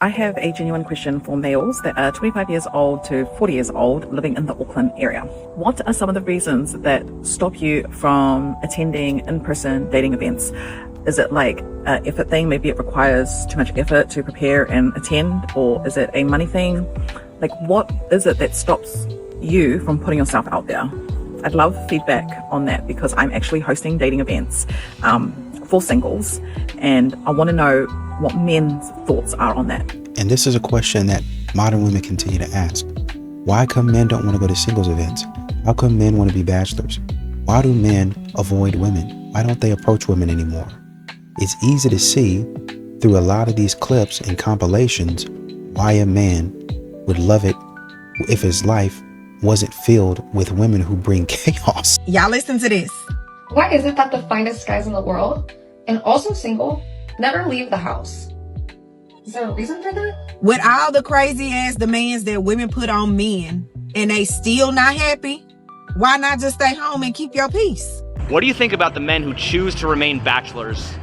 I have a genuine question for males that are 25 years old to 40 years old living in the Auckland area. What are some of the reasons that stop you from attending in-person dating events? Is it like an effort thing? Maybe it requires too much effort to prepare and attend, or is it a money thing? Like, what is it that stops you from putting yourself out there? I'd love feedback on that because I'm actually hosting dating events for singles, and I want to know what men's thoughts are on that. And this is a question that modern women continue to ask. Why come men don't want to go to singles events? How come men want to be bachelors? Why do men avoid women? Why don't they approach women anymore? It's easy to see through a lot of these clips and compilations why a man would love it if his life wasn't filled with women who bring chaos. Y'all listen to this. Why is it that the finest guys in the world, and also single, never leave the house? Is there a reason for that? With all the crazy ass demands that women put on men and they still not happy, why not just stay home and keep your peace? What do you think about the men who choose to remain bachelors?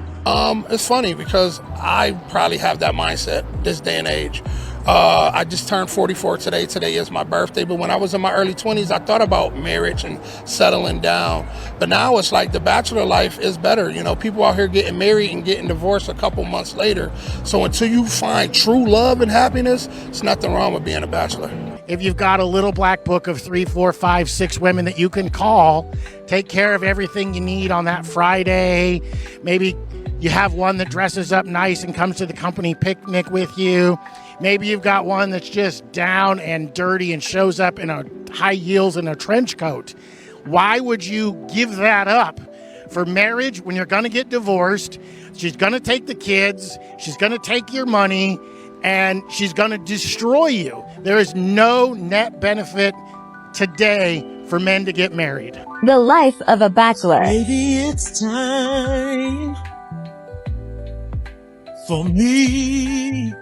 It's funny because I probably have that mindset this day and age. I just turned 44 today. Today is my birthday. But when I was in my early 20s, I thought about marriage and settling down. But now it's like the bachelor life is better. You know, people out here getting married and getting divorced a couple months later. So until you find true love and happiness, there's nothing wrong with being a bachelor. If you've got a little black book of 3, 4, 5, 6 women that you can call, take care of everything you need on that Friday. Maybe you have one that dresses up nice and comes to the company picnic with you. Maybe you've got one that's just down and dirty and shows up in a high heels and a trench coat. Why would you give that up for marriage when you're going to get divorced? She's going to take the kids. She's going to take your money. And she's going to destroy you. There is no net benefit today for men to get married. The life of a bachelor. Maybe it's time for me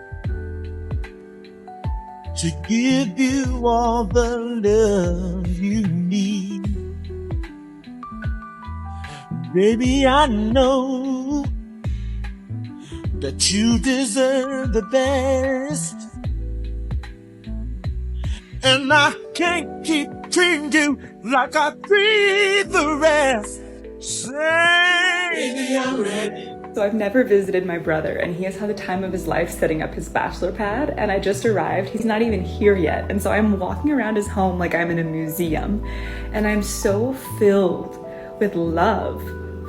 to give you all the love you need. Baby, I know that you deserve the best, and I can't keep treating you like I treat the rest. Say, baby, I'm ready. So I've never visited my brother, and he has had the time of his life setting up his bachelor pad, and I just arrived. He's not even here yet, and so I'm walking around his home like I'm in a museum, and I'm so filled with love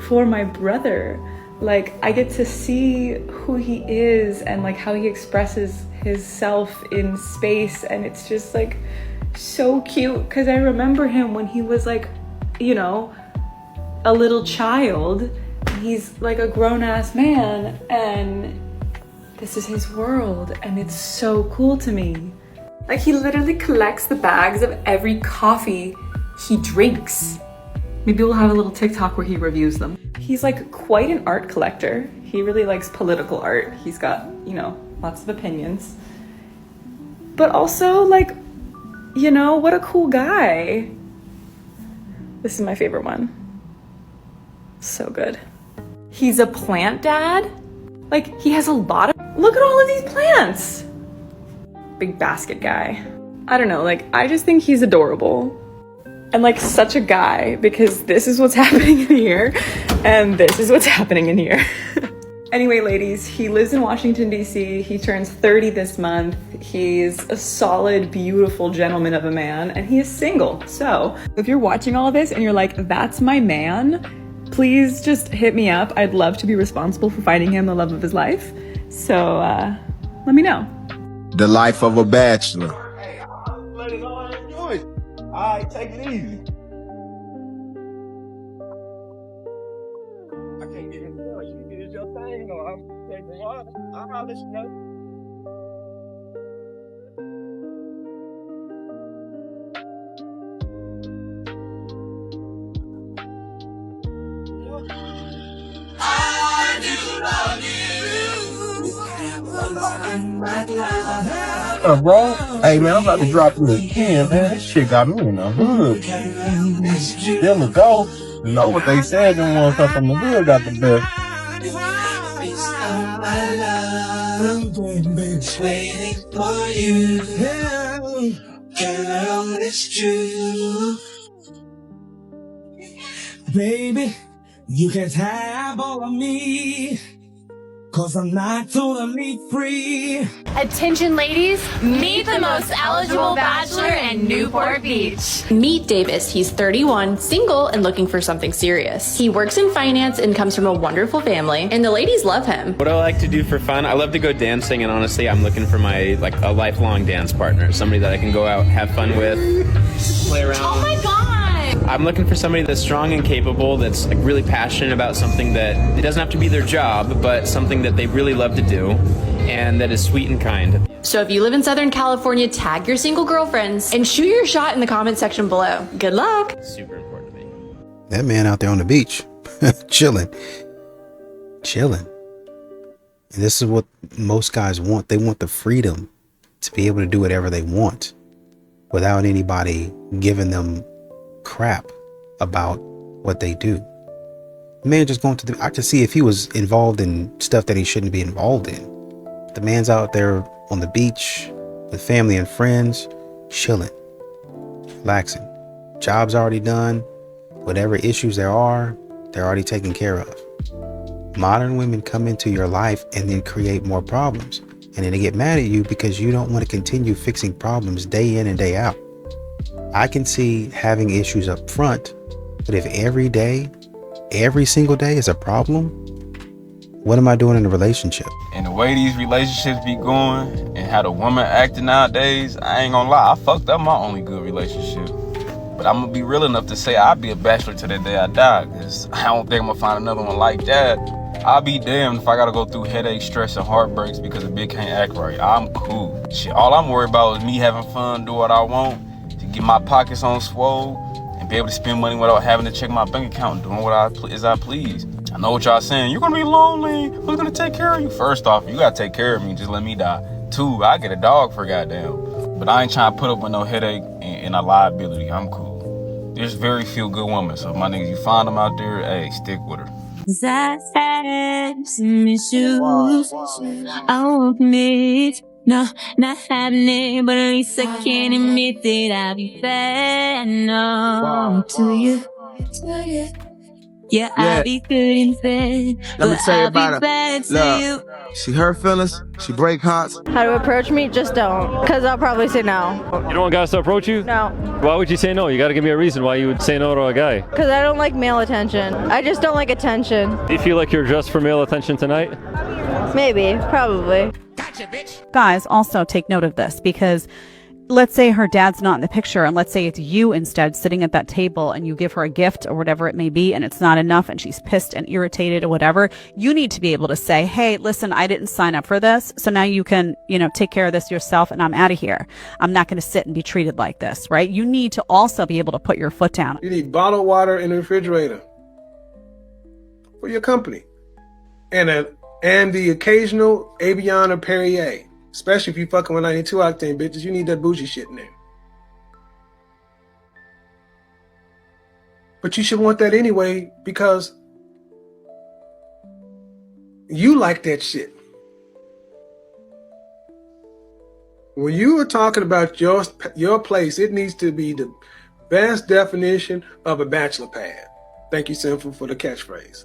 for my brother. Like, I get to see who he is and like how he expresses his self in space, and it's just like so cute because I remember him when he was like, you know, a little child. He's like a grown-ass man, and this is his world, and it's so cool to me. Like, he literally collects the bags of every coffee he drinks. Maybe we'll have a little TikTok where he reviews them. He's like quite an art collector. He really likes political art. He's got, you know, lots of opinions. But also, like, you know, what a cool guy. This is my favorite one. So good. He's a plant dad. Like, he has a lot of, look at all of these plants. Big basket guy. I don't know, like, I just think he's adorable. And like such a guy, because this is what's happening in here and this is what's happening in here. Anyway, ladies, he lives in Washington, D.C. He turns 30 this month. He's a solid, beautiful gentleman of a man, and he is single. So if you're watching all of this and you're like, that's my man, please just hit me up. I'd love to be responsible for finding him the love of his life. So let me know. The life of a bachelor. Hey, let it all enjoy. All right, take it easy. I can't get in there. You get your thing, or I'm taking water. I'll let you know. Bro? Hey, man, I'm about to drop you again, man. This shit got me in the hood. Them to go. You know what they said, them ones come from the hood got the best. I'm just waiting for you. Girl, it's true. Baby, you can have all of me, 'cause I'm not totally free. Attention ladies, meet the most eligible bachelor in Newport Beach. Meet Davis. He's 31, single, and looking for something serious. He works in finance and comes from a wonderful family, and the ladies love him. What I like to do for fun, I love to go dancing, and honestly, I'm looking for a lifelong dance partner, somebody that I can go out, have fun with, play around. Oh my God! I'm looking for somebody that's strong and capable, that's really passionate about something that it doesn't have to be their job, but something that they really love to do, and that is sweet and kind. So if you live in Southern California, tag your single girlfriends and shoot your shot in the comment section below. Good luck. Super important to me. That man out there on the beach, chilling. And this is what most guys want. They want the freedom to be able to do whatever they want without anybody giving them crap about what they do. The man just going I could see if he was involved in stuff that he shouldn't be involved in. The man's out there on the beach with family and friends, chilling, relaxing. Job's already done. Whatever issues there are, they're already taken care of. Modern women come into your life and then create more problems. And then they get mad at you because you don't want to continue fixing problems day in and day out. I can see having issues up front, but if every day, every single day is a problem, what am I doing in a relationship? And the way these relationships be going and how the woman acting nowadays, I ain't gonna lie, I fucked up my only good relationship. But I'm gonna be real enough to say I'll be a bachelor to the day I die, because I don't think I'm gonna find another one like that. I'll be damned if I gotta go through headaches, stress, and heartbreaks because a bitch can't act right. I'm cool. Shit, all I'm worried about is me having fun, do what I want, to get my pockets on swole, and be able to spend money without having to check my bank account and doing what I please. I know what y'all saying. You're gonna be lonely. Who's gonna take care of you? First off, you gotta take care of me. Just let me die. 2, I get a dog for goddamn. But I ain't trying to put up with no headache and a liability. I'm cool. There's very few good women. So my niggas, you find them out there, hey, stick with her. I had some issues. I won't admit, no, not happening, but at least I can admit that I'll be bad. No, to you. Yeah, I'll be good and bad. Let me tell you about her. Look, she hurt feelings, she break hearts. How to approach me? Just don't. Because I'll probably say no. You don't want guys to approach you? No. Why would you say no? You got to give me a reason why you would say no to a guy. Because I don't like male attention. I just don't like attention. Do you feel like you're dressed for male attention tonight? Maybe. Probably. Gotcha, bitch. Guys, also take note of this, because let's say her dad's not in the picture, and let's say it's you instead sitting at that table, and you give her a gift or whatever it may be, and it's not enough, and she's pissed and irritated or whatever. You need to be able to say, hey, listen, I didn't sign up for this, so now you can, take care of this yourself, and I'm out of here. I'm not going to sit and be treated like this, right? You need to also be able to put your foot down. You need bottled water in the refrigerator for your company, and the occasional Evian or Perrier. Especially if you fucking with 92 octane bitches, you need that bougie shit in there. But you should want that anyway because you like that shit. When you are talking about your place, it needs to be the best definition of a bachelor pad. Thank you, Sinful, for the catchphrase.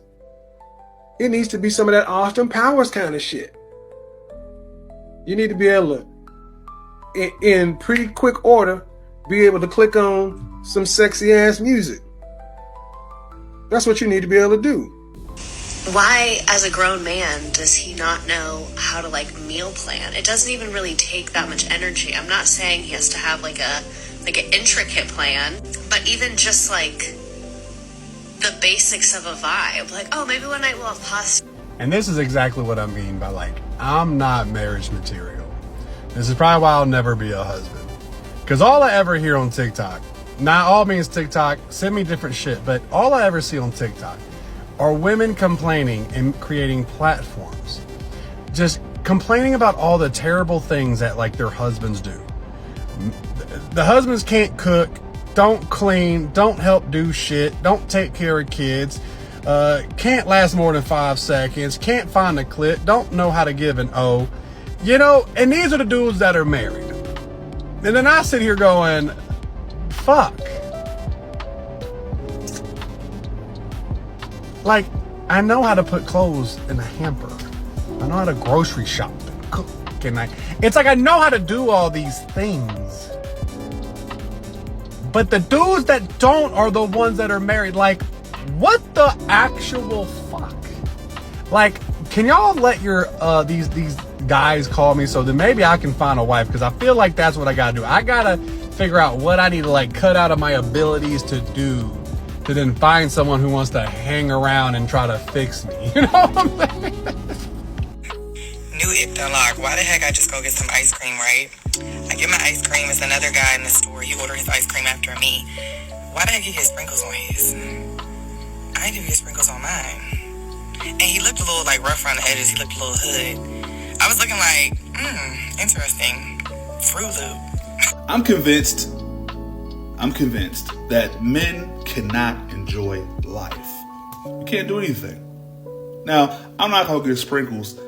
It needs to be some of that Austin Powers kind of shit. You need to be able to, in pretty quick order, be able to click on some sexy ass music. That's what you need to be able to do. Why, as a grown man, does he not know how to meal plan? It doesn't even really take that much energy. I'm not saying he has to have an intricate plan, but even just the basics of a vibe. Oh, maybe one night we'll have pasta. And this is exactly what I mean by I'm not marriage material. This is probably why I'll never be a husband. Because all I ever hear on TikTok, not all means TikTok, send me different shit, but all I ever see on TikTok are women complaining and creating platforms. Just complaining about all the terrible things that their husbands do. The husbands can't cook, don't clean, don't help do shit, don't take care of kids, can't last more than 5 seconds, can't find a clit, don't know how to give an O. You know, and these are the dudes that are married. And then I sit here going, fuck. Like, I know how to put clothes in a hamper. I know how to grocery shop and cook. And it's like I know how to do all these things. But the dudes that don't are the ones that are married. Like, what the actual fuck? Like, can y'all let your these guys call me so that maybe I can find a wife? Because I feel like that's what I gotta do. I gotta figure out what I need to like cut out of my abilities to do to then find someone who wants to hang around and try to fix me. You know what I'm saying? New it unlocked. Why the heck I just go get some ice cream, right? I get my ice cream. It's another guy in the store. He ordered his ice cream after me. Why the heck he get sprinkles on his? I didn't even get sprinkles on mine. And he looked a little like rough around the edges. He looked a little hood. I was looking like, interesting. Fruit Loop. I'm convinced that men cannot enjoy life. You can't do anything. Now, I'm not gonna get sprinkles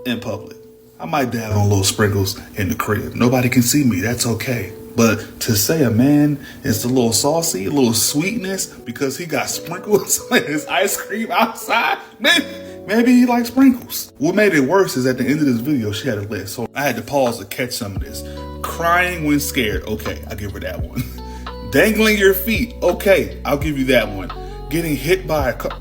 in public. I might dab on little sprinkles in the crib. Nobody can see me. That's okay. But to say a man is a little saucy, a little sweetness because he got sprinkles in his ice cream outside, maybe he likes sprinkles. What made it worse is at the end of this video, she had a list. So I had to pause to catch some of this. Crying when scared. Okay, I'll give her that one. Dangling your feet. Okay, I'll give you that one. Getting hit by a car.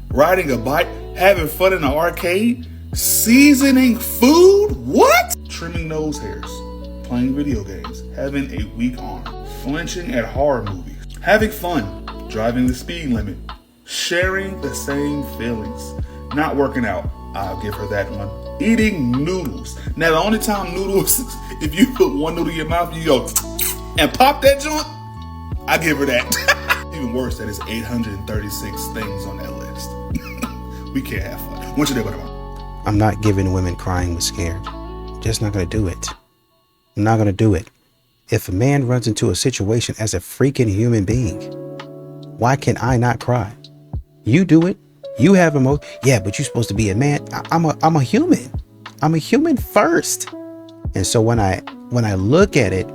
Riding a bike. Having fun in the arcade. Seasoning food? What? Trimming nose hairs. Playing video games. Having a weak arm. Flinching at horror movies. Having fun. Driving the speed limit. Sharing the same feelings. Not working out. I'll give her that one. Eating noodles. Now, the only time noodles, if you put one noodle in your mouth, you go and pop that joint, I give her that. Even worse, that is 836 things on that list. We can't have fun. What you think about? I'm not giving women crying when scared. Just not going to do it. I'm not going to do it. If a man runs into a situation as a freaking human being, why can I not cry? You do it. You have emotion. Yeah, but you're supposed to be a man. I'm a human. I'm a human first. And so when I look at it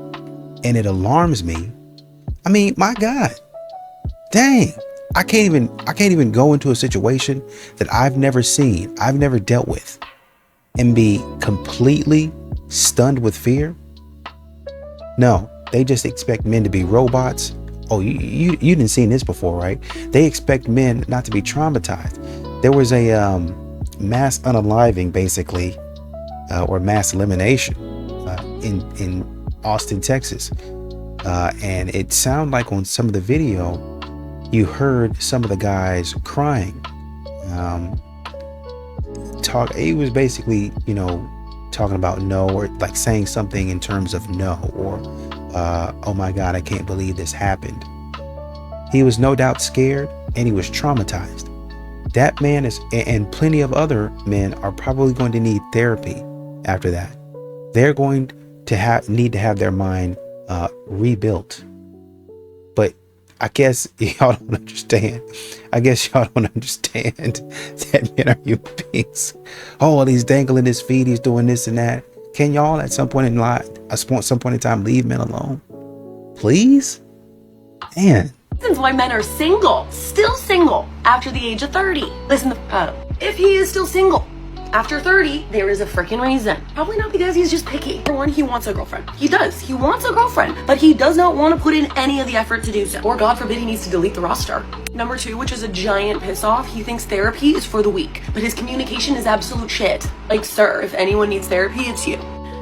and it alarms me, I mean, my God, dang, I can't even go into a situation that I've never seen, I've never dealt with, and be completely stunned with fear. No, they just expect men to be robots. Oh, you didn't see this before, right? They expect men not to be traumatized. There was a mass unaliving, basically, or mass elimination in Austin, Texas. And it sounded like on some of the video, you heard some of the guys crying. He was basically, talking about no, or like saying something in terms of no, or oh my God, I can't believe this happened. He was no doubt scared and he was traumatized. That man is, and plenty of other men are probably going to need therapy after that. They're going to need to have their mind rebuilt. But I guess y'all don't understand. I guess y'all don't understand that men are human beings. Oh, well, he's dangling his feet. He's doing this and that. Can y'all at some point in time leave men alone? Please? Man. Reasons why men are single, still single, after the age of 30. Listen, if he is still single after 30, there is a freaking reason. Probably not because he's just picky. For one, he wants a girlfriend. He does. He wants a girlfriend, but he does not want to put in any of the effort to do so. Or God forbid he needs to delete the roster. Number 2, which is a giant piss off, he thinks therapy is for the weak, but his communication is absolute shit. Like, sir, if anyone needs therapy, it's you.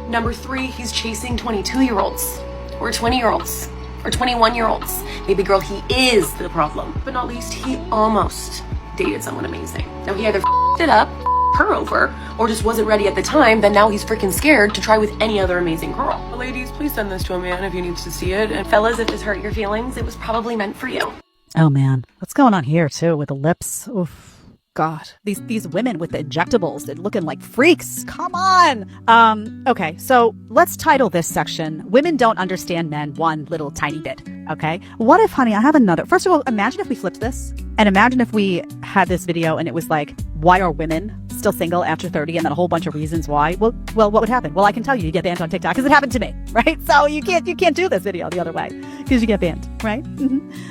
Number 3, he's chasing 22-year-olds or 20-year-olds. Or 21-year-olds. Baby girl, he is the problem. But not least, he almost dated someone amazing. Now, he either f***ed it up, her over, or just wasn't ready at the time, then now he's freaking scared to try with any other amazing girl. Ladies, please send this to a man if he needs to see it. And fellas, if this hurt your feelings, it was probably meant for you. Oh man, what's going on here too with the lips? Oof. God, these women with the injectables, they're looking like freaks. Come on. Okay, so let's title this section, Women Don't Understand Men One Little Tiny Bit. Okay, what if, honey, I have another. First of all, imagine if we flipped this and imagine if we had this video and it was like, why are women still single after 30 and then a whole bunch of reasons why, well, what would happen? Well, I can tell you, you get banned on TikTok because it happened to me, right? So you can't do this video the other way because you get banned, right?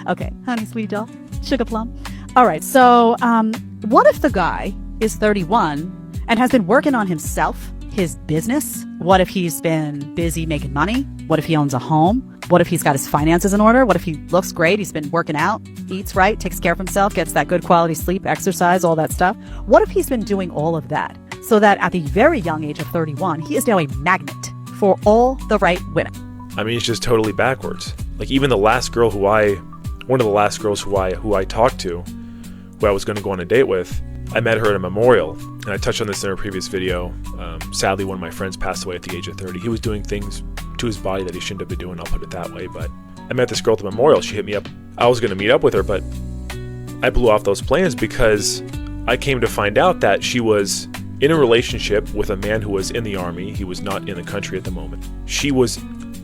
Okay, honey, sweet doll, sugar plum. All right, so what if the guy is 31 and has been working on himself, his business? What if he's been busy making money? What if he owns a home? What if he's got his finances in order? What if he looks great? He's been working out, eats right, takes care of himself, gets that good quality sleep, exercise, all that stuff. What if he's been doing all of that so that at the very young age of 31, he is now a magnet for all the right women? I mean, it's just totally backwards. Like even one of the last girls who I talked to, who I was going to go on a date with, I met her at a memorial, and I touched on this in a previous video. Sadly, one of my friends passed away at the age of 30. He was doing things to his body that he shouldn't have been doing, I'll put it that way. But I met this girl at the memorial. She hit me up. I was going to meet up with her, but I blew off those plans because I came to find out that she was in a relationship with a man who was in the army. He was not in the country at the moment. She was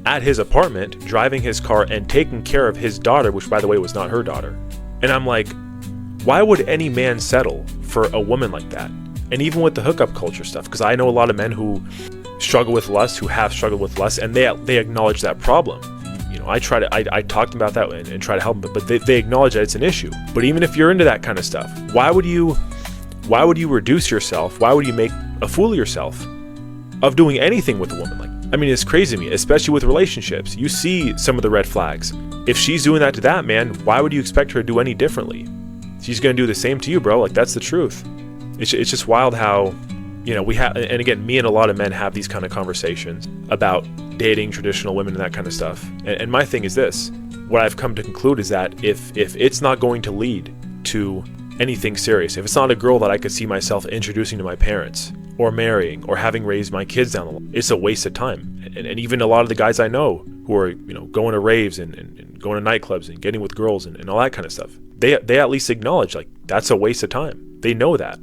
at his apartment, driving his car and taking care of his daughter, which, by the way, was not her daughter. And I'm like, why would any man settle for a woman like that? And even with the hookup culture stuff, because I know a lot of men who struggle with lust, who have struggled with lust, and they acknowledge that problem. You know, I talk about that and try to help them, but they acknowledge that it's an issue. But even if you're into that kind of stuff, why would you reduce yourself? Why would you make a fool of yourself of doing anything with a woman? Like, I mean, it's crazy to me, especially with relationships. You see some of the red flags. If she's doing that to that man, why would you expect her to do any differently? She's going to do the same to you, bro. Like, that's the truth. It's just wild how, you know, we have, and again, me and a lot of men have these kind of conversations about dating traditional women and that kind of stuff. And my thing is this, what I've come to conclude is that if it's not going to lead to anything serious, if it's not a girl that I could see myself introducing to my parents or marrying or having raised my kids down the line, it's a waste of time. And even a lot of the guys I know who are, you know, going to raves and going to nightclubs and getting with girls and all that kind of stuff, they at least acknowledge, like, that's a waste of time. They know that.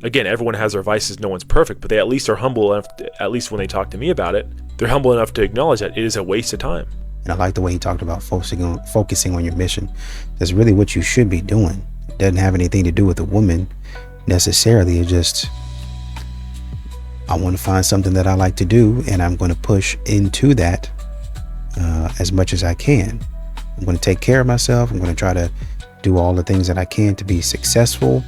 Again, everyone has their vices, no one's perfect, but they at least are humble enough, at least when they talk to me about it, they're humble enough to acknowledge that it is a waste of time. And I like the way he talked about focusing on your mission. That's really what you should be doing. It doesn't have anything to do with a woman necessarily. It's just, I want to find something that I like to do, and I'm going to push into that as much as I can. I'm going to take care of myself. I'm going to try to do all the things that I can to be successful.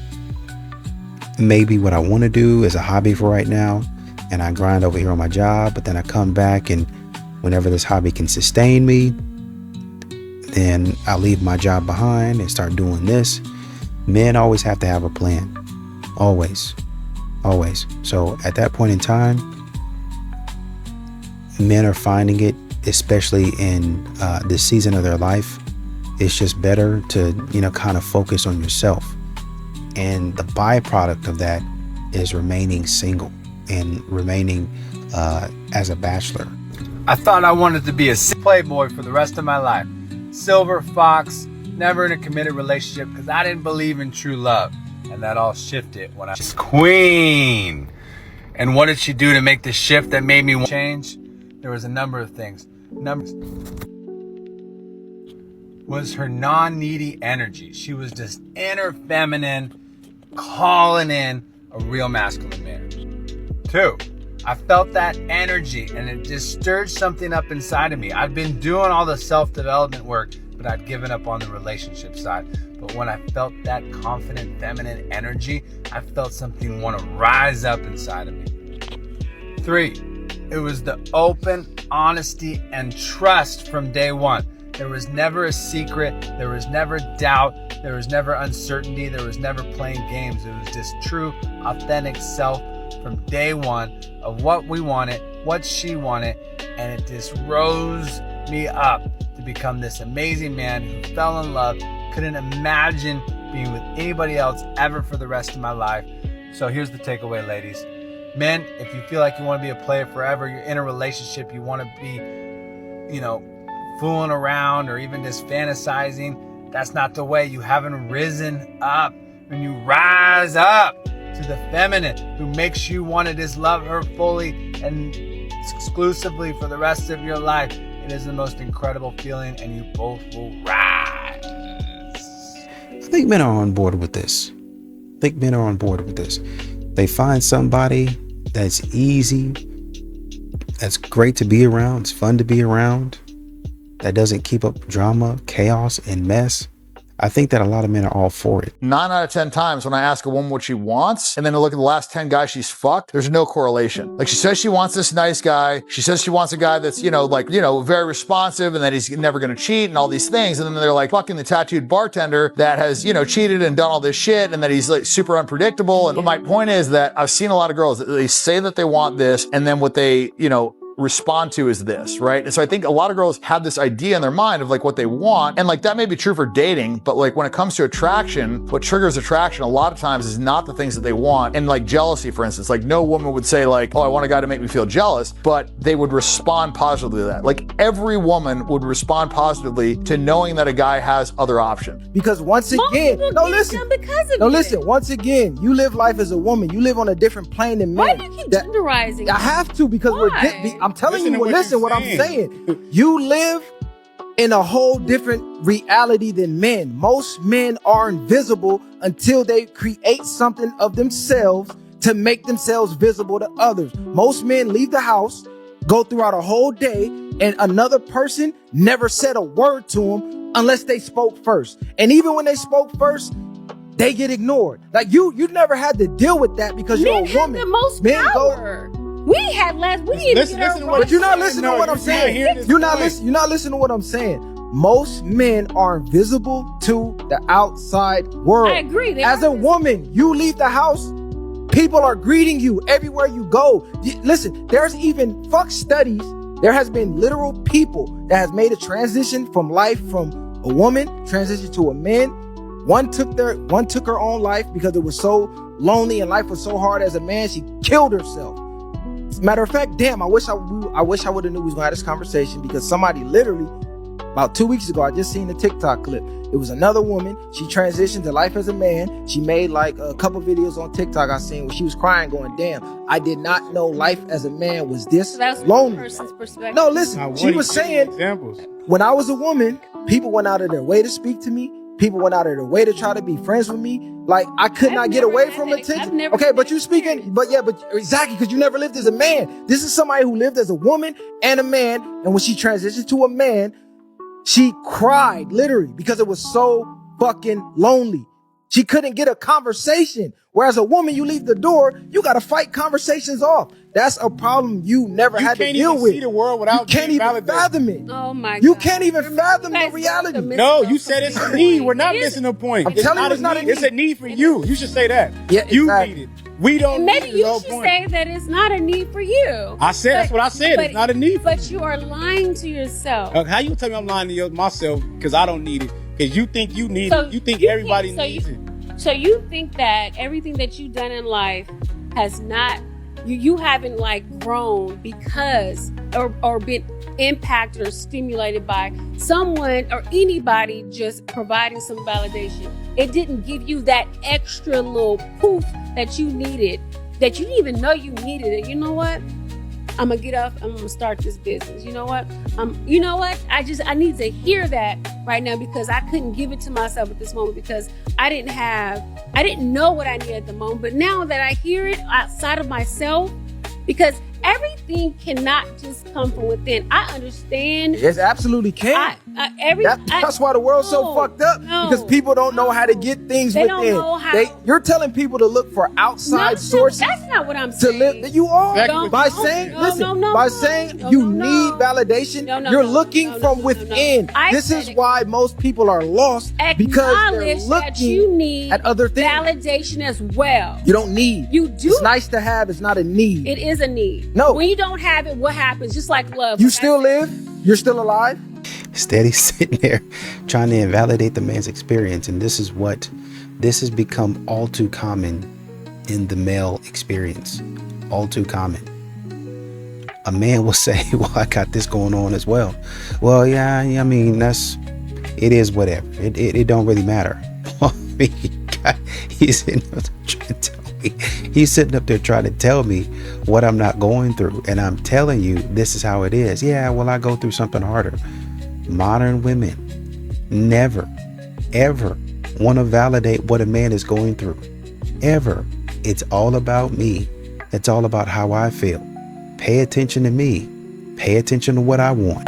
Maybe what I want to do is a hobby for right now, and I grind over here on my job, but then I come back, and whenever this hobby can sustain me, then I'll leave my job behind and start doing this. Men always have to have a plan. Always. So at that point in time, men are finding it, especially in this season of their life, it's just better to, you know, kind of focus on yourself. And the byproduct of that is remaining single and remaining as a bachelor. I thought I wanted to be a playboy for the rest of my life. Silver fox, never in a committed relationship because I didn't believe in true love. And that all shifted when I was queen. And what did she do to make the shift that made me want to change? There was a number of things. Was her non-needy energy. She was just inner feminine, calling in a real masculine man. 2, I felt that energy and it just stirred something up inside of me. I've been doing all the self-development work, but I'd given up on the relationship side. But when I felt that confident, feminine energy, I felt something want to rise up inside of me. 3, it was the open honesty and trust from day one. There was never a secret. There was never doubt. There was never uncertainty. There was never playing games. It was just true, authentic self from day one of what we wanted, what she wanted, and it just rose me up to become this amazing man who fell in love, couldn't imagine being with anybody else ever for the rest of my life. So here's the takeaway, ladies. Men, if you feel like you want to be a player forever, you're in a relationship, you want to be, you know, fooling around or even just fantasizing, that's not the way. You haven't risen up. When you rise up to the feminine who makes you want to just love her fully and exclusively for the rest of your life, it is the most incredible feeling, and you both will rise. I think men are on board with this. They find somebody that's easy, that's great to be around, it's fun to be around, that doesn't keep up drama, chaos, and mess. I think that a lot of men are all for it. 9 out of 10 times when I ask a woman what she wants, and then I look at the last 10 guys she's fucked, there's no correlation. Like, she says she wants this nice guy. She says she wants a guy that's, very responsive and that he's never gonna cheat and all these things. And then they're like fucking the tattooed bartender that has, cheated and done all this shit and that he's like super unpredictable. And my point is that I've seen a lot of girls that they say that they want this, and then what they, respond to is this, right? And so I think a lot of girls have this idea in their mind of like what they want, and like that may be true for dating, but like when it comes to attraction, what triggers attraction a lot of times is not the things that they want. And like jealousy, for instance, like no woman would say like, oh, I want a guy to make me feel jealous, but they would respond positively to that. Like every woman would respond positively to knowing that a guy has other options. Because once again, once again, you live life as a woman. You live on a different plane than men. Why do you keep genderizing? I have to, because I'm telling you, listen what I'm saying. You live in a whole different reality than men. Most men are invisible until they create something of themselves to make themselves visible to others. Most men leave the house, go throughout a whole day, and another person never said a word to them unless they spoke first. And even when they spoke first, they get ignored. Like you never had to deal with that because you're a woman. Men have the most power. We had less. We didn't get our rights. But you're not listening to what I'm saying. You're not listening to what I'm saying. Most men are invisible to the outside world. I agree. As a woman, you leave the house, people are greeting you everywhere you go. Listen, there's even studies. There has been literal people that has made a transition from life from a woman, transition to a man. One took her own life because it was so lonely and life was so hard as a man. She killed herself. Matter of fact, damn, I wish I would have knew we was gonna have this conversation, because somebody literally about 2 weeks ago, I just seen the TikTok clip. It was another woman. She transitioned to life as a man. She made like a couple videos on TikTok I seen where she was crying, going, "Damn, I did not know life as a man was this lonely." Person's perspective. No, listen, she was saying, when I was a woman, people went out of their way to speak to me. People went out of their way to try to be friends with me. Like, I could not get away from attention. Okay, but you speaking, but exactly, because you never lived as a man. This is somebody who lived as a woman and a man. And when she transitioned to a man, she cried literally because it was so fucking lonely. She couldn't get a conversation. Whereas a woman, you leave the door, you got to fight conversations off. That's a problem you never had to deal with. See the world without you can't even fathom it. Oh my God. You can't even fathom the reality. No, you said it's a need. We're not missing the point. I'm telling you, it's not a need. It's a need for you. You should say that. Yeah, you exactly. need it. We don't Maybe need it. you should say that it's not a need for you. I said, that's what I said. It's not a need for But you are lying to yourself. How you tell me I'm lying to myself because I don't need it? Because you think you need it. You think everybody needs it. So you think that everything that you've done in life has not, you haven't like grown because or been impacted or stimulated by someone or anybody just providing some validation. It didn't give you that extra little poof that you needed, that you didn't even know you needed it. You know what? I'm gonna get up. I'm gonna start this business. You know what? I need to hear that right now because I couldn't give it to myself at this moment because I didn't know what I needed at the moment. But now that I hear it outside of myself, because everything cannot just come from within. I understand. It absolutely can. That's why the world's so fucked up because people don't know how to get things They within. don't know how. You're telling people to look for outside sources. That's not what I'm saying. To live, you are by saying you need validation. You're looking from within. This is why most people are lost because they're Acknowledge that you looking need at other things. validation as well. You don't need. You do. It's nice to have. It's not a need. It is a need. No. When you don't have it, what happens? Just like love. You still live. You're still alive. Steady sitting there trying to invalidate the man's experience. And this has become all too common in the male experience. All too common. A man will say, well, I got this going on as well. Well, yeah, I mean, it is whatever. It don't really matter. He's sitting up there trying to tell me what I'm not going through. And I'm telling you, this is how it is. Yeah, well, I go through something harder. Modern women never, ever want to validate what a man is going through. Ever. It's all about me. It's all about how I feel. Pay attention to me. Pay attention to what I want.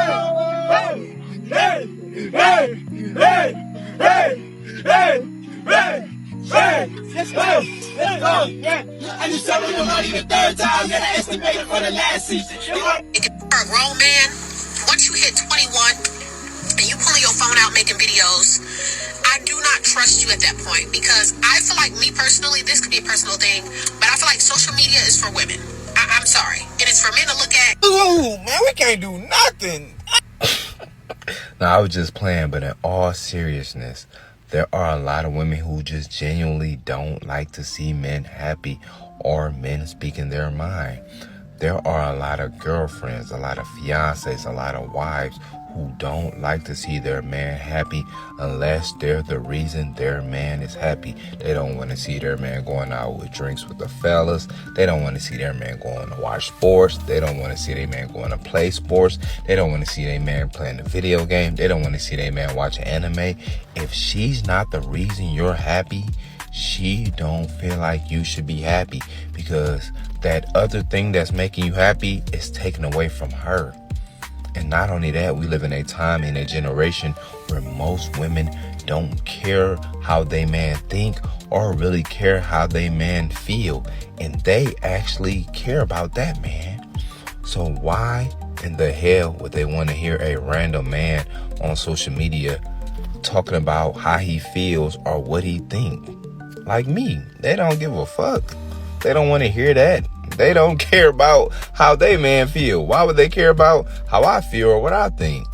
Let's go. Yeah. I just told you the money the third time that I estimated for the last season. You're a grown man. Once you hit 21 and you pulling your phone out making videos, I do not trust you at that point, because I feel like, me personally, this could be a personal thing, but I feel like social media is for women. I'm sorry. And it's for men to look at. Ooh, man, we can't do nothing. No, I was just playing, but in all seriousness, there are a lot of women who just genuinely don't like to see men happy or men speaking their mind. There are a lot of girlfriends, a lot of fiancés, a lot of wives who don't like to see their man happy unless they're the reason their man is happy. They don't want to see their man going out with drinks with the fellas. They don't want to see their man going to watch sports. They don't want to see their man going to play sports. They don't want to see their man playing the video game. They don't want to see their man watching anime. If she's not the reason you're happy, she don't feel like you should be happy, because that other thing that's making you happy is taken away from her. And not only that, we live in a time, in a generation where most women don't care how they man think or really care how they man feel. And they actually care about that man. So why in the hell would they want to hear a random man on social media talking about how he feels or what he thinks? Like me, they don't give a fuck. They don't want to hear that. They don't care about how they man feel. Why would they care about how I feel or what I think?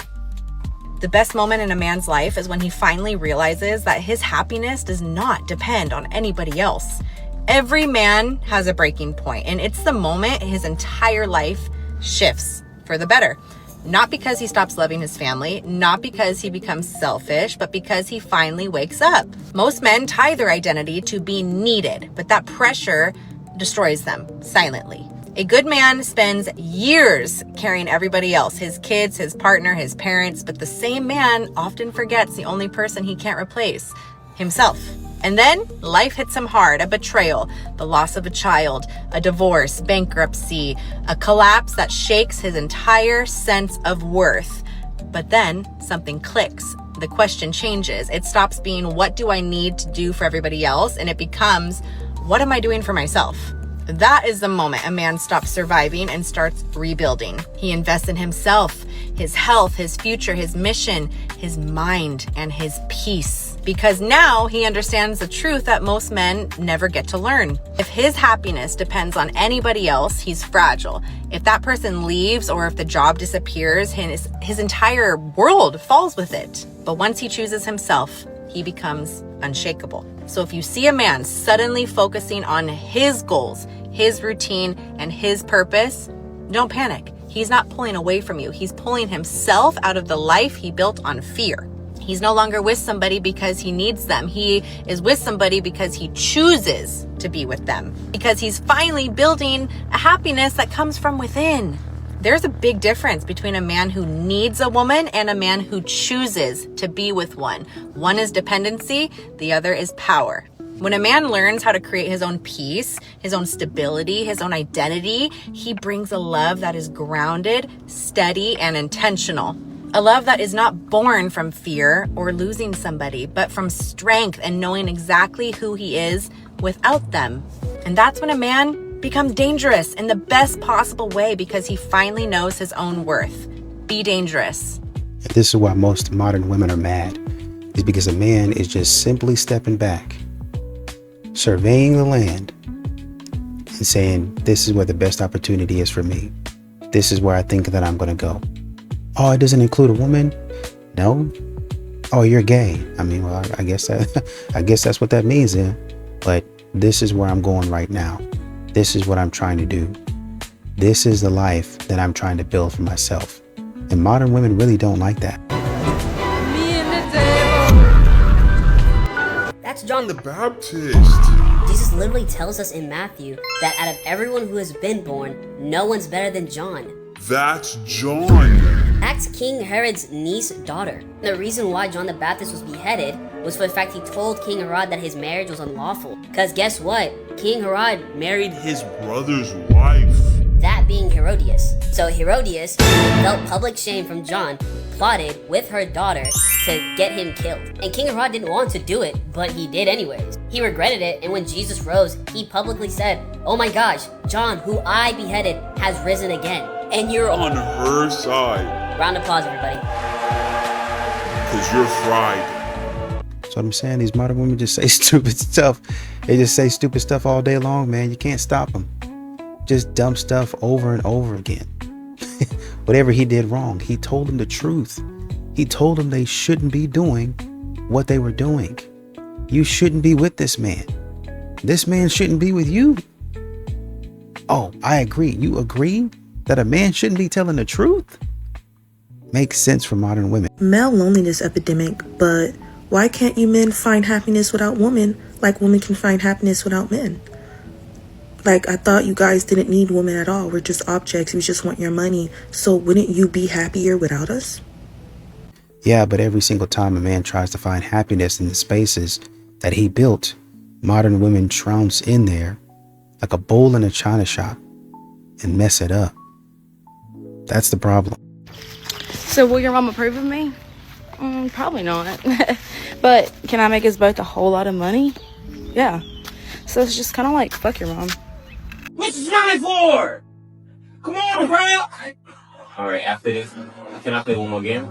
The best moment in a man's life is when he finally realizes that his happiness does not depend on anybody else. Every man has a breaking point, and it's the moment his entire life shifts for the better. Not because he stops loving his family, not because he becomes selfish, but because he finally wakes up. Most men tie their identity to being needed, but that pressure destroys them silently. A good man spends years carrying everybody else, his kids, his partner, his parents, but the same man often forgets the only person he can't replace, himself. And then life hits him hard, a betrayal, the loss of a child, a divorce, bankruptcy, a collapse that shakes his entire sense of worth. But then something clicks. The question changes. It stops being, what do I need to do for everybody else? And it becomes, what am I doing for myself? That is the moment a man stops surviving and starts rebuilding. He invests in himself, his health, his future, his mission, his mind, and his peace. Because now he understands the truth that most men never get to learn. If his happiness depends on anybody else, he's fragile. If that person leaves or if the job disappears, his entire world falls with it. But once he chooses himself, he becomes unshakable. So if you see a man suddenly focusing on his goals, his routine, and his purpose, don't panic. He's not pulling away from you. He's pulling himself out of the life he built on fear. He's no longer with somebody because he needs them. He is with somebody because he chooses to be with them. Because he's finally building a happiness that comes from within. There's a big difference between a man who needs a woman and a man who chooses to be with one. One is dependency, the other is power. When a man learns how to create his own peace, his own stability, his own identity, he brings a love that is grounded, steady, and intentional. A love that is not born from fear or losing somebody, but from strength and knowing exactly who he is without them. And that's when a man becomes dangerous in the best possible way, because he finally knows his own worth. Be dangerous. And this is why most modern women are mad, is because a man is just simply stepping back, surveying the land, and saying, this is where the best opportunity is for me. This is where I think that I'm going to go. Oh, it doesn't include a woman? No? Oh, you're gay. I mean, well, I guess that's what that means then. But this is where I'm going right now. This is what I'm trying to do. This is the life that I'm trying to build for myself. And modern women really don't like that. That's John the Baptist. Jesus literally tells us in Matthew that out of everyone who has been born, no one's better than John. That's John. asked King Herod's niece daughter. The reason why John the Baptist was beheaded was for the fact he told King Herod that his marriage was unlawful. Cause guess what? King Herod married his brother's wife. That being Herodias. So Herodias felt public shame from John, plotted with her daughter to get him killed. And King Herod didn't want to do it, but he did anyways. He regretted it, and when Jesus rose, he publicly said, "Oh my gosh, John, who I beheaded, has risen again." And you're on her side. Round of applause, everybody. Cause you're fried. So I'm saying, these modern women just say stupid stuff. They just say stupid stuff all day long, man. You can't stop them. Just dumb stuff over and over again. Whatever he did wrong, he told them the truth. He told them they shouldn't be doing what they were doing. You shouldn't be with this man. This man shouldn't be with you. Oh, I agree. You agree that a man shouldn't be telling the truth? Makes sense for modern women. Male loneliness epidemic, but why can't you men find happiness without women like women can find happiness without men? Like, I thought you guys didn't need women at all. We're just objects. We just want your money. So wouldn't you be happier without us? Yeah, but every single time a man tries to find happiness in the spaces that he built, modern women trounce in there like a bull in a china shop and mess it up. That's the problem. So will your mom approve of me? Probably not. But can I make us both a whole lot of money? Yeah. So it's just kind of like, fuck your mom. What's this money for? Come on, bro. All right, after this, can I play one more game?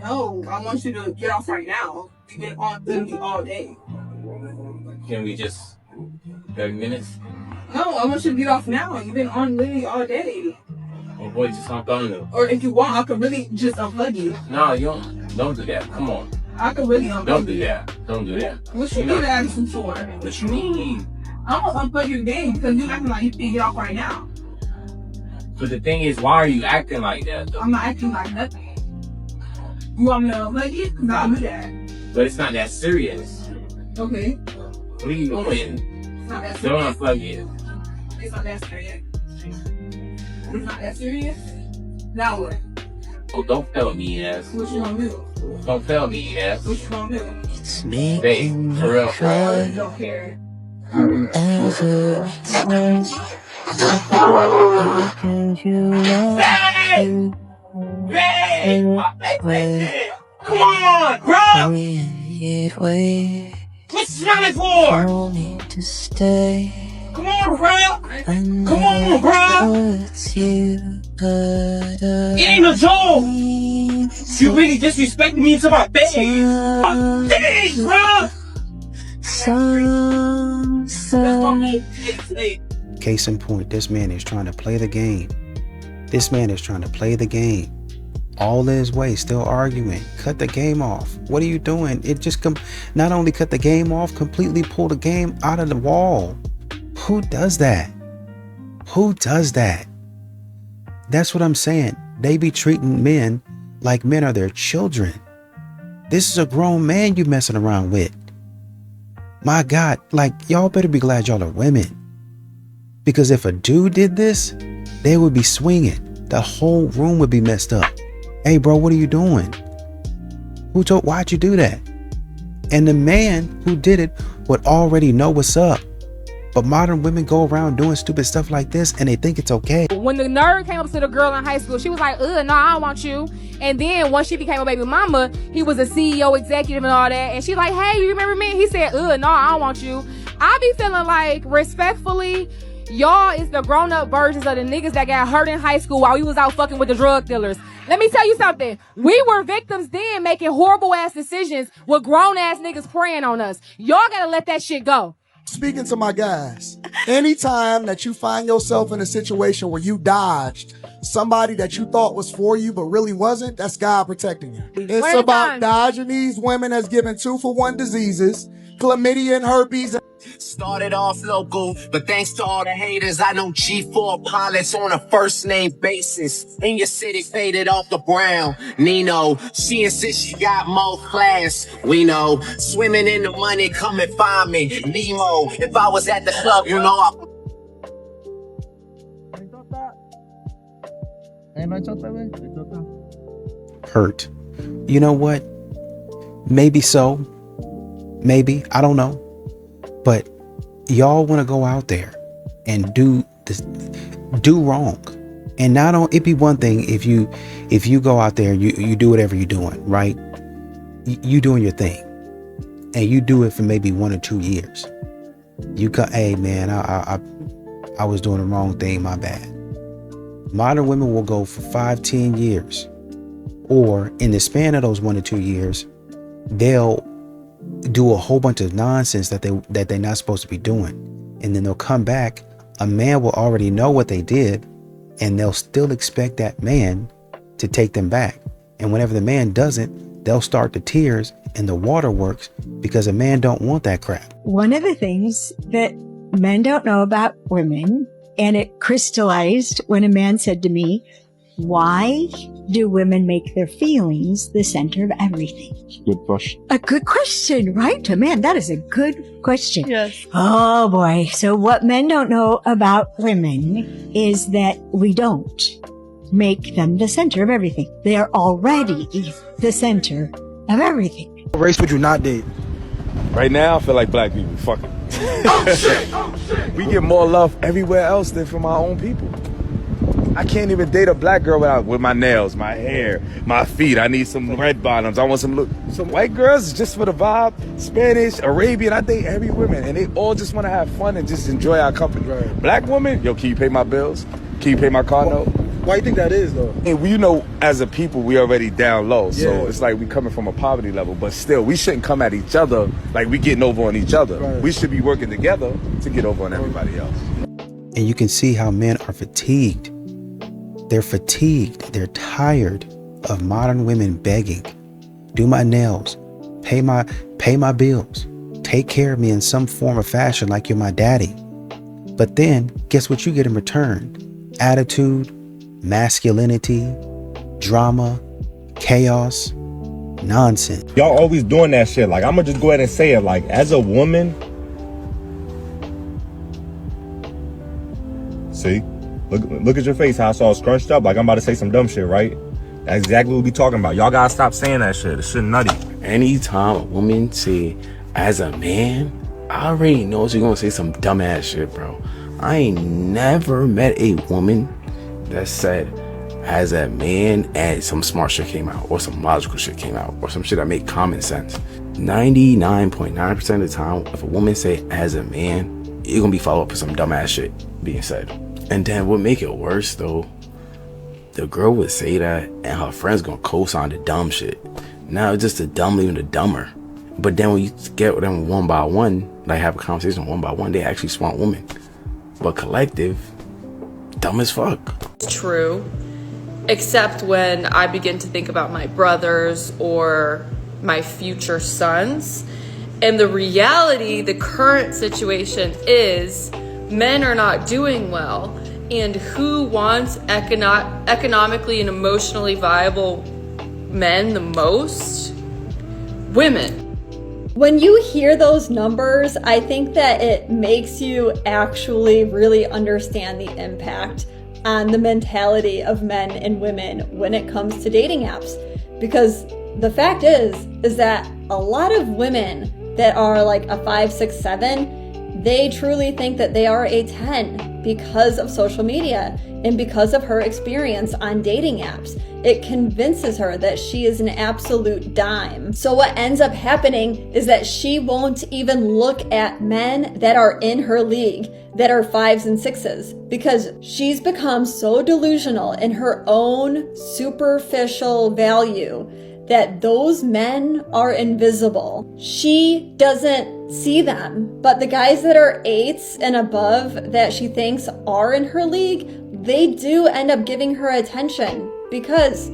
No, I want you to get off right now. You've been on literally all day. Can we just 30 minutes? No, I want you to get off now. You've been on literally all day. Oh boy, just hop on though. Or if you want, I could really just unplug you. No, you don't do that. Come on. I could really unplug you. Don't do that. Don't do that. What you need to ask me for? What you mean? I'm gonna unplug your game because you're acting like you can get off right now. But the thing is, why are you acting like that though? I'm not acting like nothing. You want me to unplug it? Because I'll do that. But it's not that serious. Okay. What are you doing? It's not that serious. Don't unplug it. It's not that serious. It's not that serious? Now what? Oh, don't fail me, ass. What you gonna do? Don't fail me, ass. What you gonna do? It's me. Babe, for real. I really don't care. Babe! Come on, bro! What's this money for? To stay. Come on, bro! Come on, bro! It ain't a joke! You really disrespected me to my face! Dang, bro! Case in point, this man is trying to play the game. This man is trying to play the game. All his way, still arguing. Cut the game off. What are you doing? It just not only cut the game off, completely pull the game out of the wall. Who does that? Who does that? That's what I'm saying. They be treating men like men are their children. This is a grown man you messing around with. My God, like, y'all better be glad y'all are women. Because if a dude did this, they would be swinging. The whole room would be messed up. Hey, bro, what are you doing? Why'd you do that? And the man who did it would already know what's up. But modern women go around doing stupid stuff like this and they think it's okay. When the nerd came up to the girl in high school, she was like, no, I don't want you. And then once she became a baby mama, he was a CEO executive and all that. And she's like, hey, you remember me? He said, no, I don't want you. I be feeling like, respectfully, y'all is the grown-up versions of the niggas that got hurt in high school while we was out fucking with the drug dealers. Let me tell you something. We were victims then making horrible-ass decisions with grown-ass niggas preying on us. Y'all gotta let that shit go. Speaking to my guys, anytime that you find yourself in a situation where you dodged somebody that you thought was for you but really wasn't, that's God protecting you. It's about dodging these women that's given 2-for-1 diseases, chlamydia and herpes. Started off local, but thanks to all the haters, I know G4 pilots on a first name basis. In your city, faded off the brown. Nino, she insists she got more class. We know, swimming in the money, come and find me. Nemo, if I was at the club, you know Hurt. You know what? Maybe so. Maybe. I don't know. But y'all want to go out there and do this, do wrong. And not on, it'd be one thing if you go out there, you do whatever you're doing, right? You doing your thing. And you do it for maybe 1 or 2 years. You got, hey man, I was doing the wrong thing, my bad. Modern women will go for 5-10 years. Or in the span of those 1 or 2 years, they'll do a whole bunch of nonsense that they're not supposed to be doing. And then they'll come back. A man will already know what they did, and they'll still expect that man to take them back. And whenever the man doesn't, they'll start the tears and the waterworks because a man don't want that crap. One of the things that men don't know about women, and it crystallized when a man said to me, why do women make their feelings the center of everything? Good question. A good question, right? Man, that is a good question. Yes. Oh boy. So what men don't know about women is that we don't make them the center of everything. They are already the center of everything. What race would you not date? Right now, I feel like black people. Fuck it. We get more love everywhere else than from our own people. I can't even date a black girl with my nails, my hair, my feet. I need some red bottoms. I want some white girls just for the vibe. Spanish, Arabian. I date every woman, and they all just want to have fun and just enjoy our company. Right. Black woman, yo, can you pay my bills? Can you pay my car note? Why do you think that is, though? And you know, as a people, we already down low. So it's like we coming from a poverty level. But still, we shouldn't come at each other like we getting over on each other. Right. We should be working together to get over on everybody else. And you can see how men are fatigued. They're fatigued. They're tired of modern women begging. Do my nails. Pay my bills. Take care of me in some form or fashion like you're my daddy. But then, guess what you get in return? Attitude, masculinity, drama, chaos, nonsense. Y'all always doing that shit. Like, I'm gonna just go ahead and say it. Like, as a woman, see? Look at your face, how it's all scrunched up. Like I'm about to say some dumb shit, right? That's exactly what we talking about. Y'all gotta stop saying that shit. It's shit nutty. Anytime a woman say, as a man, I already know she's gonna say some dumb ass shit, bro. I ain't never met a woman that said, as a man, and some smart shit came out, or some logical shit came out, or some shit that made common sense. 99.9% of the time, if a woman say, as a man, you're gonna be followed up with some dumb ass shit being said. And then what make it worse though, the girl would say that and her friends gonna co-sign the dumb shit. Now it's just the dumb leaving the dumber. But then when you get with them one by one, like have a conversation one by one, they actually smart women. But collective, dumb as fuck. It's true, except when I begin to think about my brothers or my future sons. And the reality, the current situation is men are not doing well. And who wants economically and emotionally viable men the most? Women. When you hear those numbers, I think that it makes you actually really understand the impact on the mentality of men and women when it comes to dating apps. Because the fact is that a lot of women that are like a 5, 6, 7, they truly think that they are a 10 because of social media and because of her experience on dating apps. It convinces her that she is an absolute dime. So what ends up happening is that she won't even look at men that are in her league that are 5s and 6s because she's become so delusional in her own superficial value that those men are invisible. She doesn't see them, but the guys that are 8s and above that she thinks are in her league, they do end up giving her attention because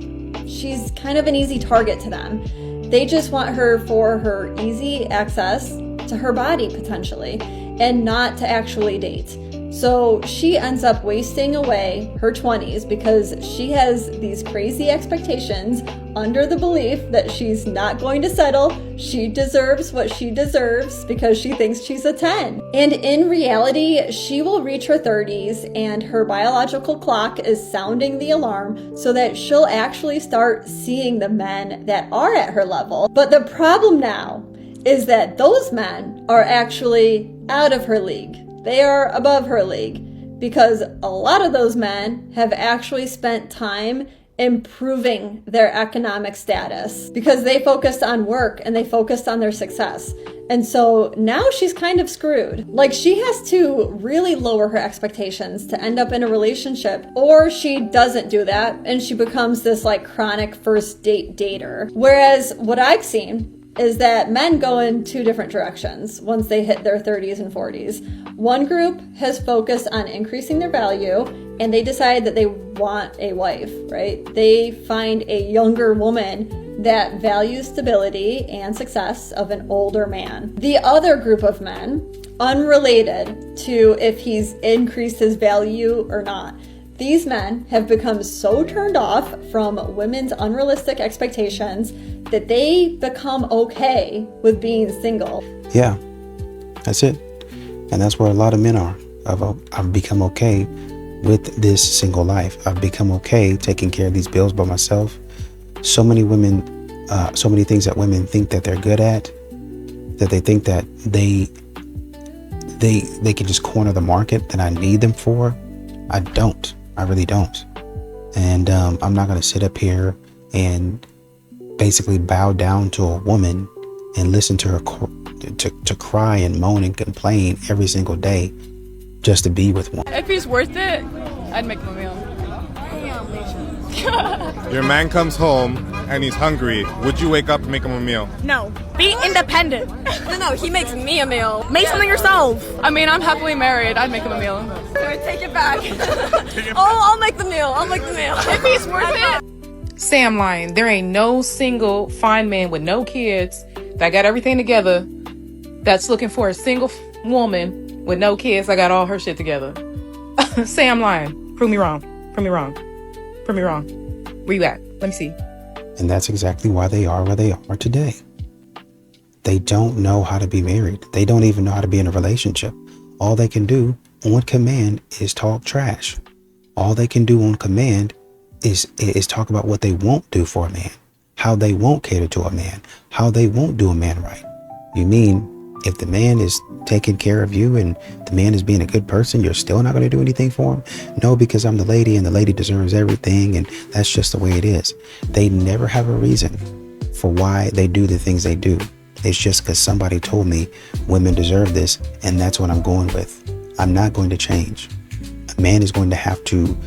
she's kind of an easy target to them. They just want her for her easy access to her body potentially and not to actually date. So she ends up wasting away her 20s because she has these crazy expectations under the belief that she's not going to settle. She deserves what she deserves because she thinks she's a 10. And in reality, she will reach her 30s and her biological clock is sounding the alarm so that she'll actually start seeing the men that are at her level. But the problem now is that those men are actually out of her league. They are above her league because a lot of those men have actually spent time improving their economic status because they focused on work and they focused on their success. And so now she's kind of screwed. Like, she has to really lower her expectations to end up in a relationship, or she doesn't do that and she becomes this like chronic first date dater. Whereas what I've seen is that men go in two different directions once they hit their 30s and 40s. One group has focused on increasing their value and they decide that they want a wife, right? They find a younger woman that values stability and success of an older man. The other group of men, unrelated to if he's increased his value or not, these men have become so turned off from women's unrealistic expectations that they become okay with being single. Yeah, that's it. And that's where a lot of men are. I've become okay with this single life. I've become okay taking care of these bills by myself. So many women, so many things that women think that they're good at, that they think that they can just corner the market that I need them for. I don't. I really don't. And I'm not going to sit up here and basically bow down to a woman and listen to her to cry and moan and complain every single day just to be with one. If he's worth it, I'd make him a meal. Your man comes home and he's hungry. Would you wake up and make him a meal? No. Be independent. No, he makes me a meal. Make something yourself. I mean, I'm happily married. I'd make him a meal. Take it back. I'll make the meal. I'll make the meal. If he's worth it. Say I'm lying. There ain't no single fine man with no kids that got everything together that's looking for a single woman with no kids that got all her shit together. Say I'm lying. Prove me wrong. Prove me wrong. Prove me wrong. Where you at? Let me see. And that's exactly why they are where they are today. They don't know how to be married. They don't even know how to be in a relationship. All they can do on command is talk trash. All they can do on command is talk about what they won't do for a man, how they won't cater to a man, how they won't do a man right. You mean if the man is taking care of you and the man is being a good person, you're still not going to do anything for him? No, because I'm the lady and the lady deserves everything and that's just the way it is. They never have a reason for why they do the things they do. It's just because somebody told me women deserve this and that's what I'm going with. I'm not going to change. A man is going to have to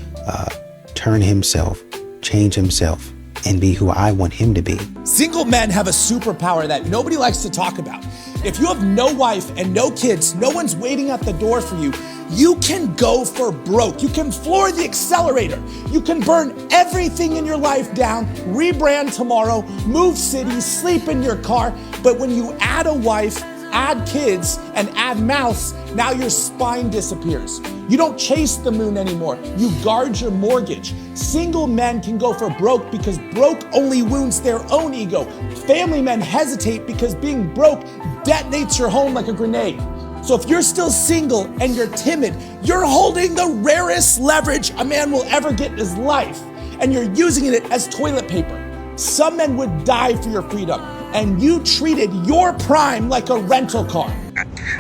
turn himself, change himself, and be who I want him to be. Single men have a superpower that nobody likes to talk about. If you have no wife and no kids, no one's waiting at the door for you, you can go for broke. You can floor the accelerator. You can burn everything in your life down, rebrand tomorrow, move cities, sleep in your car. But when you add a wife, add kids, and add mouths, now your spine disappears. You don't chase the moon anymore. You guard your mortgage. Single men can go for broke because broke only wounds their own ego. Family men hesitate because being broke detonates your home like a grenade. So if you're still single and you're timid, you're holding the rarest leverage a man will ever get in his life, and you're using it as toilet paper. Some men would die for your freedom, and you treated your prime like a rental car.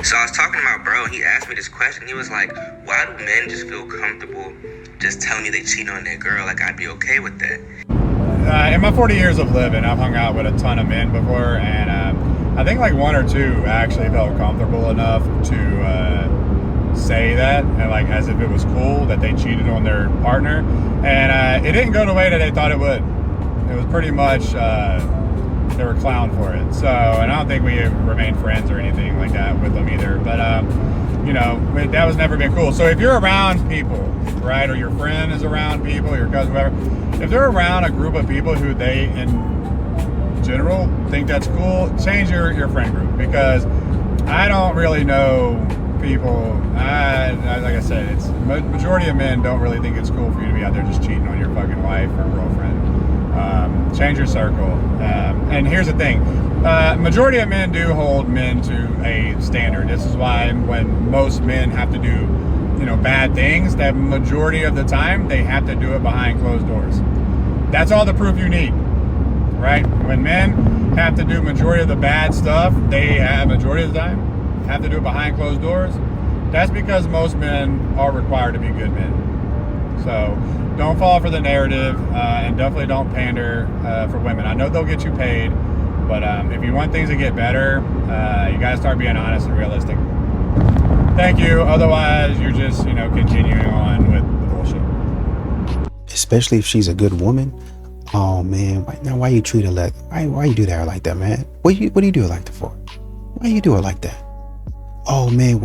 So I was talking to my bro, and he asked me this question. He was like, why do men just feel comfortable just telling me they cheat on their girl? Like, I'd be okay with that. In my 40 years of living, I've hung out with a ton of men before, and I think like one or two actually felt comfortable enough to say that, and like as if it was cool that they cheated on their partner, and it didn't go the way that they thought it would. It was pretty much they were clowned for it. So, and I don't think we remained friends or anything like that with them either. But you know, that was never been cool. So if you're around people, right, or your friend is around people, your cousin, whoever, if they're around a group of people who they in general think that's cool, change your friend group, because I don't really know people, like I said, it's majority of men don't really think it's cool for you to be out there just cheating on your fucking wife or girlfriend. Change your circle. And here's the thing. Majority of men do hold men to a standard. This is why when most men have to do, bad things, that majority of the time they have to do it behind closed doors. That's all the proof you need, right? When men have to do majority of the bad stuff, they have majority of the time have to do it behind closed doors. That's because most men are required to be good men. So don't fall for the narrative, and definitely don't pander for women. I know they'll get you paid, but if you want things to get better, you gotta start being honest and realistic. Thank you. Otherwise, you're just, continuing on with the bullshit. Especially if she's a good woman. Oh man, why you treat her like? Why you do that like that, man? What do you do it like that for? Why you do it like that? Oh man,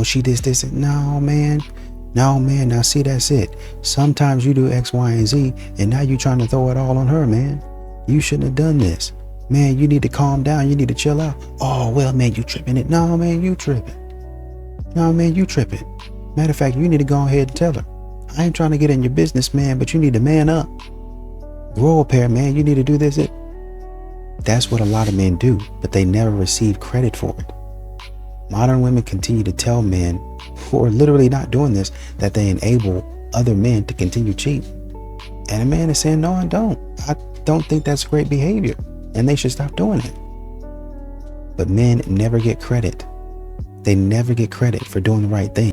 she this. No man. Now see, that's it. Sometimes you do X, Y, and Z, and now you trying to throw it all on her, man. You shouldn't have done this. Man, you need to calm down. You need to chill out. Oh well, man, you tripping it. No man, you tripping. No man, you tripping. Matter of fact, you need to go ahead and tell her. I ain't trying to get in your business, man, but you need to man up. Grow a pair, man. You need to do this. That's what a lot of men do, but they never receive credit for it. Modern women continue to tell men who are literally not doing this that they enable other men to continue cheating. And a man is saying, no, I don't. I don't think that's great behavior, and they should stop doing it. But men never get credit. They never get credit for doing the right thing.